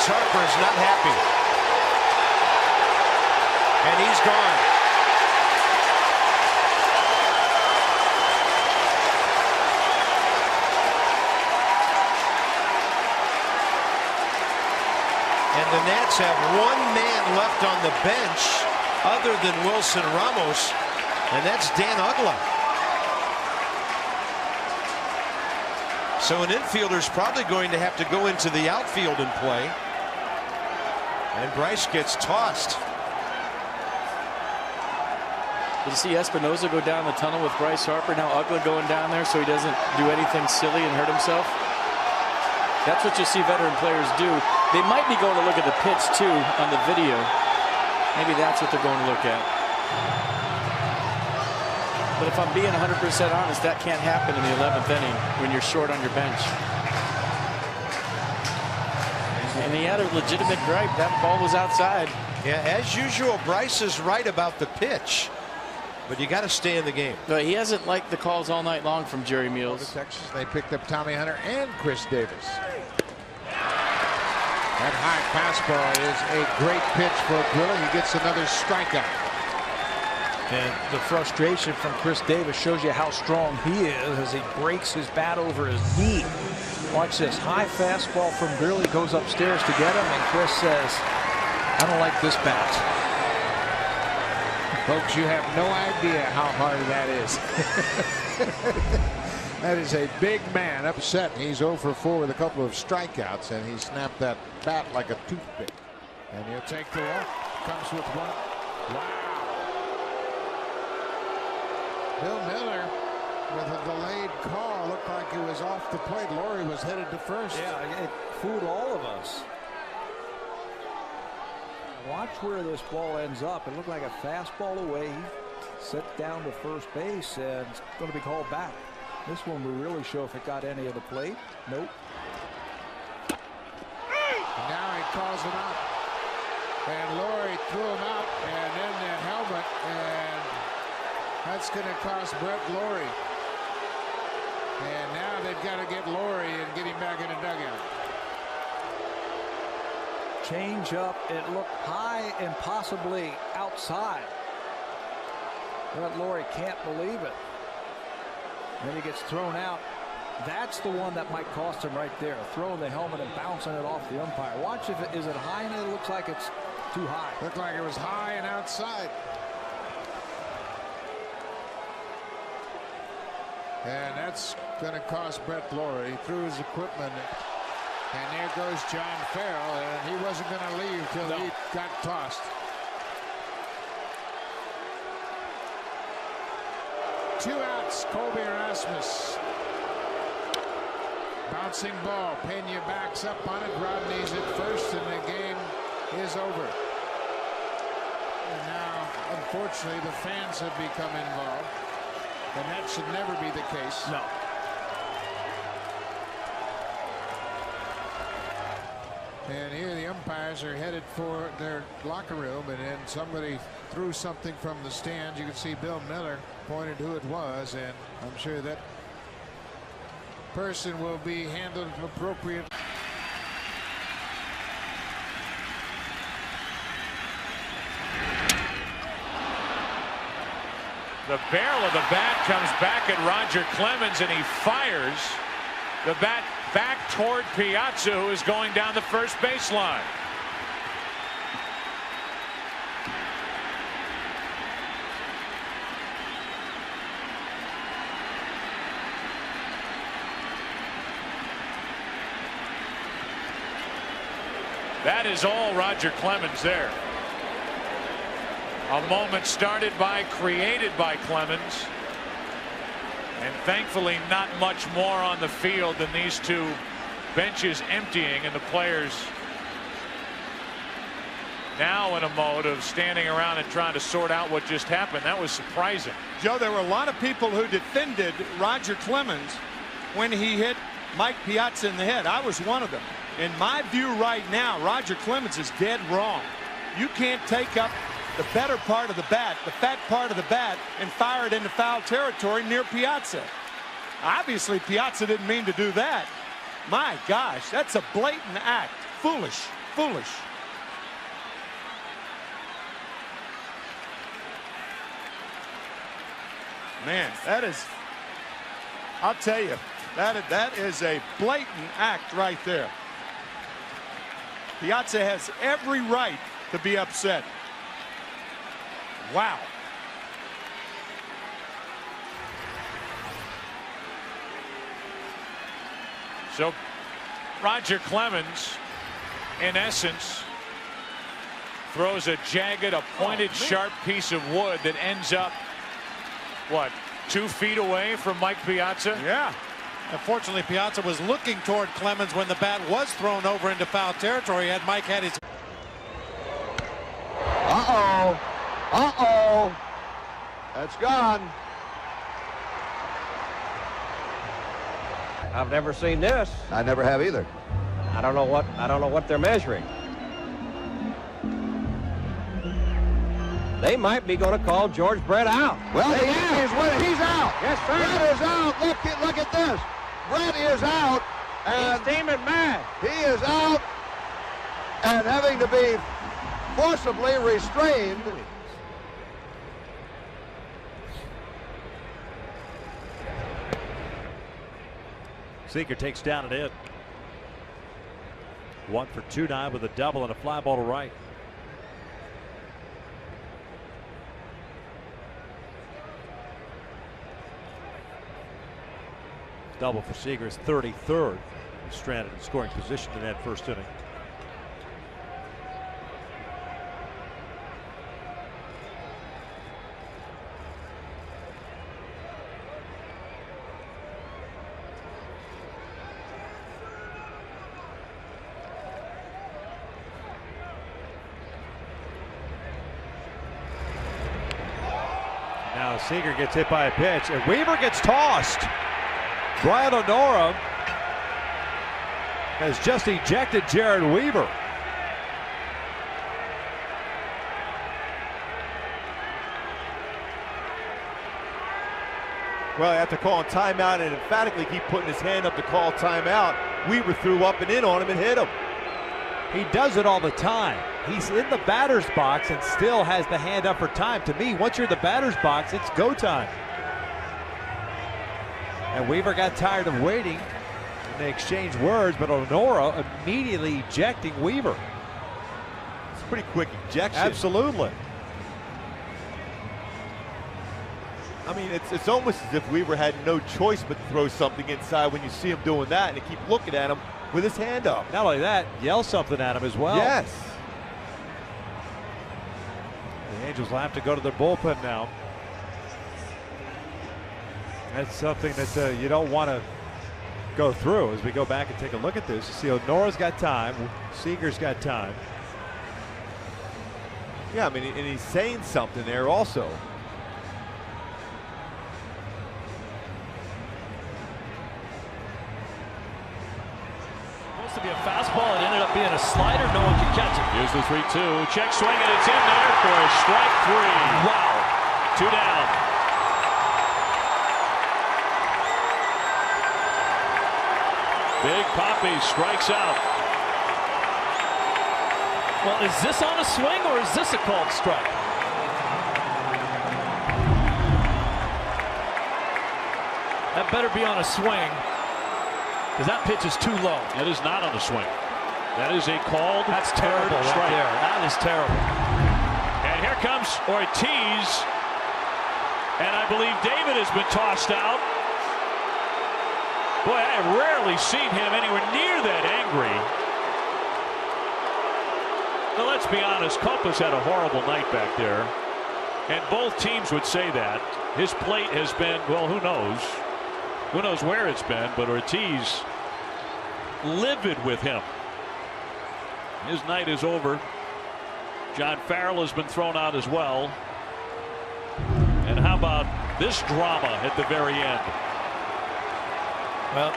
Bryce Harper is not happy. And he's gone. And the Nats have one man left on the bench other than Wilson Ramos, and that's Dan Uggla. So an infielder's probably going to have to go into the outfield and play. And Bryce gets tossed. Did you see Espinosa go down the tunnel with Bryce Harper? Now Uggla going down there so he doesn't do anything silly and hurt himself. That's what you see veteran players do. They might be going to look at the pitch too on the video. Maybe that's what they're going to look at. But if I'm being 100% honest, that can't happen in the 11th inning when you're short on your bench. And he had a legitimate gripe. That ball was outside. Yeah, as usual, Bryce is right about the pitch. But you got to stay in the game. No, he hasn't liked the calls all night long from Jerry Meals. Texas, they picked up Tommy Hunter and Chris Davis. That high fastball is a great pitch for Grillo. He gets another strikeout. And the frustration from Chris Davis shows you how strong he is as he breaks his bat over his knee. Watch this high fastball from Grillo. Goes upstairs to get him, and Chris says, "I don't like this bat." Folks, you have no idea how hard that is. That is a big man upset. He's 0 for 4 with a couple of strikeouts, and he snapped that bat like a toothpick. And he'll take the walk. Comes with one. Wow. Bill Miller with a delayed call. Looked like he was off the plate. Laurie was headed to first. Yeah, it fooled all of us. Watch where this ball ends up. It looked like a fastball away. He sits down to first base, and it's going to be called back. This one will really show if it got any of the plate. Nope. And now he calls him out. And Laurie threw him out, and then the helmet, and that's going to cost Brett Laurie. And now they've got to get Laurie and get him back in the dugout. Change up. It looked high and possibly outside. But Laurie can't believe it. Then he gets thrown out. That's the one that might cost him right there. Throwing the helmet and bouncing it off the umpire. Watch if it is it high, and it looks like it's too high. Looked like it was high and outside. And that's going to cost Brett Laurie. He threw his equipment. And there goes John Farrell, and he wasn't going to leave till he got tossed. Two outs, Colby Erasmus. Bouncing ball, Pena backs up on it, Rodney's at first, and the game is over. And now, unfortunately, the fans have become involved, and that should never be the case. No. And here the umpires are headed for their locker room, and then somebody threw something from the stands. You can see Bill Miller pointed who it was, and I'm sure that person will be handled appropriately. The barrel of the bat comes back at Roger Clemens, and he fires the bat back toward Piazza, who is going down the first baseline. That is all Roger Clemens there. A moment started by, created by Clemens. And thankfully not much more on the field than these two benches emptying, and the players now in a mode of standing around and trying to sort out what just happened. That was surprising. Joe, there were a lot of people who defended Roger Clemens when he hit Mike Piazza in the head. I was one of them. In my view right now, Roger Clemens is dead wrong. You can't take up the better part of the bat, the fat part of the bat, and fire it into foul territory near Piazza. Obviously, Piazza didn't mean to do that. My gosh, that's a blatant act. Foolish. foolish. Man, that is, I'll tell you, that is a blatant act right there. Piazza has every right to be upset. Wow. So Roger Clemens, in essence, throws a jagged, a pointed, sharp piece of wood that ends up, what, 2 feet away from Mike Piazza? Yeah. Unfortunately, Piazza was looking toward Clemens when the bat was thrown over into foul territory. Had Mike had his... Uh-oh. Uh-oh. That's gone. I've never seen this. I never have either. I don't know what they're measuring. They might be going to call George Brett out. Well, he is. He's out. Yes, sir. Brett is out. Look at this. Brett is out. And he's steaming mad. He is out and having to be forcibly restrained. Seager takes down and in. 1 for 2 now with a double and a fly ball to right. Double for Seager, his 33rd. Stranded in scoring position in that first inning. Now Seager gets hit by a pitch and Weaver gets tossed. Brian Honora has just ejected Jared Weaver. Well, after calling timeout and emphatically keep putting his hand up to call timeout, Weaver threw up and in on him and hit him. He does it all the time. He's in the batter's box and still has the hand up for time. To me, once you're in the batter's box, it's go time. And Weaver got tired of waiting. And they exchanged words, but Honora immediately ejecting Weaver. It's a pretty quick ejection. Absolutely. I mean, it's almost as if Weaver had no choice but to throw something inside when you see him doing that, and you keep looking at him with his hand up. Not only that, yell something at him as well. Yes. The Angels will have to go to their bullpen now. That's something that you don't want to go through as we go back and take a look at this. You see Honora's got time, Seager's got time. Yeah, I mean, and he's saying something there also. To be a fastball, it ended up being a slider. No one can catch it. Here's the 3-2. Check swing, and it's in there for a strike 3. Wow. 2 down. Big Papi strikes out. Well, is this on a swing or is this a called strike? That better be on a swing, because that pitch is too low. That is not on a swing. That is a called. That's terrible right there. That is terrible. And here comes Ortiz. And I believe David has been tossed out. Boy, I have rarely seen him anywhere near that angry. Now, let's be honest, Copa's had a horrible night back there. And both teams would say that. His plate has been, well, who knows? Who knows where it's been, but Ortiz livid with him. His night is over. John Farrell has been thrown out as well. And how about this drama at the very end? Well,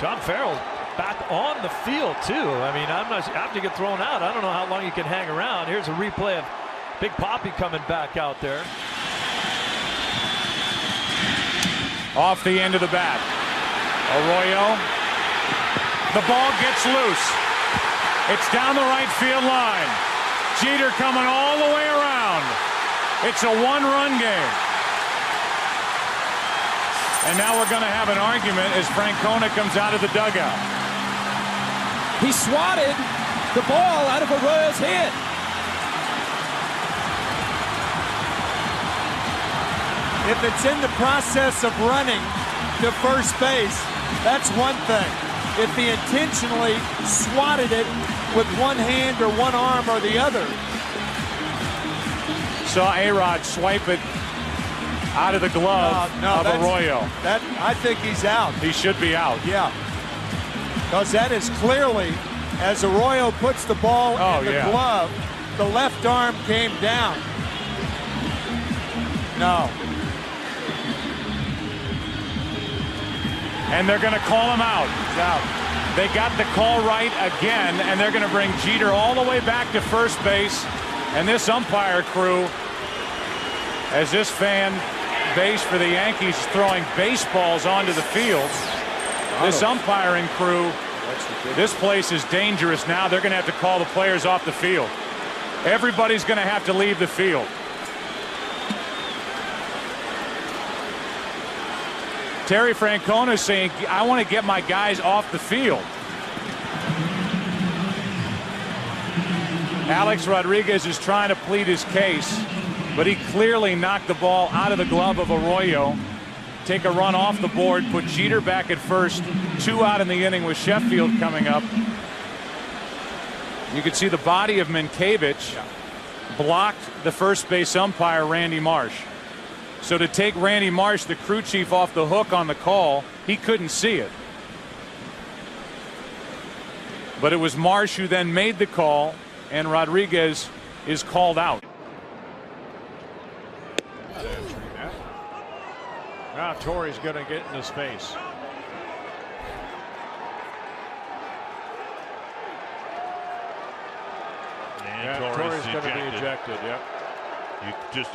John Farrell back on the field too. I mean, I'm not, after you get thrown out, I don't know how long you can hang around. Here's a replay of Big Papi coming back out there. Off the end of the bat. Arroyo. The ball gets loose. It's down the right field line. Jeter coming all the way around. It's a one-run game. And now we're going to have an argument as Francona comes out of the dugout. He swatted the ball out of Arroyo's head. If it's in the process of running to first base, that's one thing. If he intentionally swatted it with one hand or one arm or the other. Saw A-Rod swipe it out of the glove of Arroyo. I think he's out. He should be out. Yeah. Because that is clearly, as Arroyo puts the ball in the glove, the left arm came down. No. And they're going to call him out. He's out. They got the call right again, and they're going to bring Jeter all the way back to first base. And this umpire crew, as this fan base for the Yankees throwing baseballs onto the field, this umpiring crew, this place is dangerous now. They're going to have to call the players off the field. Everybody's going to have to leave the field. Terry Francona is saying, I want to get my guys off the field. Alex Rodriguez is trying to plead his case, but he clearly knocked the ball out of the glove of Arroyo. Take a run off the board, put Jeter back at first. 2 out in the inning with Sheffield coming up. You can see the body of Minkiewicz blocked the first base umpire, Randy Marsh. So to take Randy Marsh, the crew chief, off the hook on the call, he couldn't see it. But it was Marsh who then made the call, and Rodriguez is called out. Now Torrey's going to get into space. And Torrey's going to be ejected. Yep.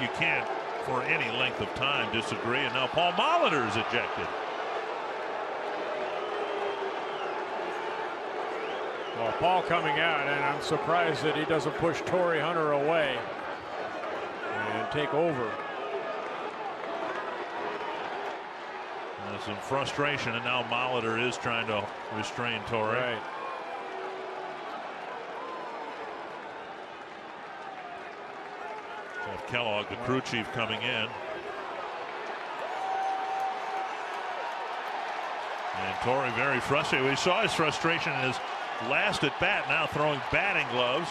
You can't for any length of time disagree. And now Paul Molitor is ejected. Well, Paul coming out, and I'm surprised that he doesn't push Torrey Hunter away and take over. There's some frustration, and now Molitor is trying to restrain Torrey. Right. Jeff Kellogg, the crew chief, coming in. And Torrey very frustrated. We saw his frustration in his last at bat, now throwing batting gloves.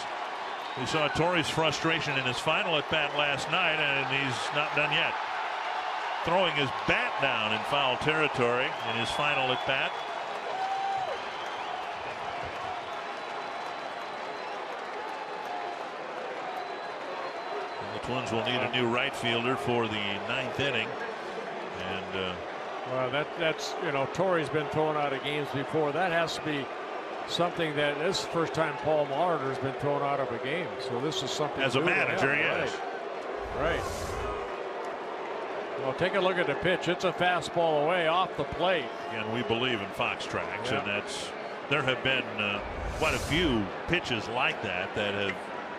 We saw Torrey's frustration in his final at bat last night, and he's not done yet. Throwing his bat down in foul territory in his final at bat. And the Twins will need a new right fielder for the 9th inning. And well, that's Torrey's been thrown out of games before. That has to be something that this is the first time Paul Molitor has been thrown out of a game. So this is something as a manager, yes. Right. Well, take a look at the pitch. It's a fastball away off the plate. Again, we believe in Fox Tracks, and there have been quite a few pitches like that have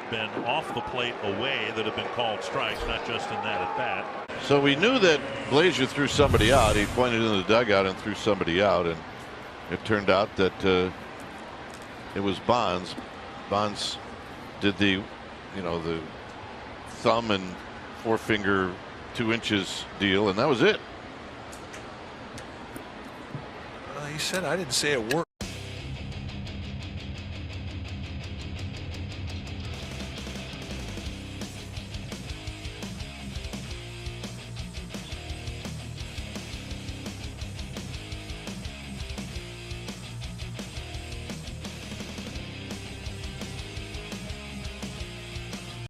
been off the plate away that have been called strikes, not just in that at bat. So we knew that Glazier threw somebody out. He pointed in the dugout and threw somebody out, and it turned out that it was Bonds. Bonds did the thumb and forefinger 2 inches deal, and that was it. He said, I didn't say it worked.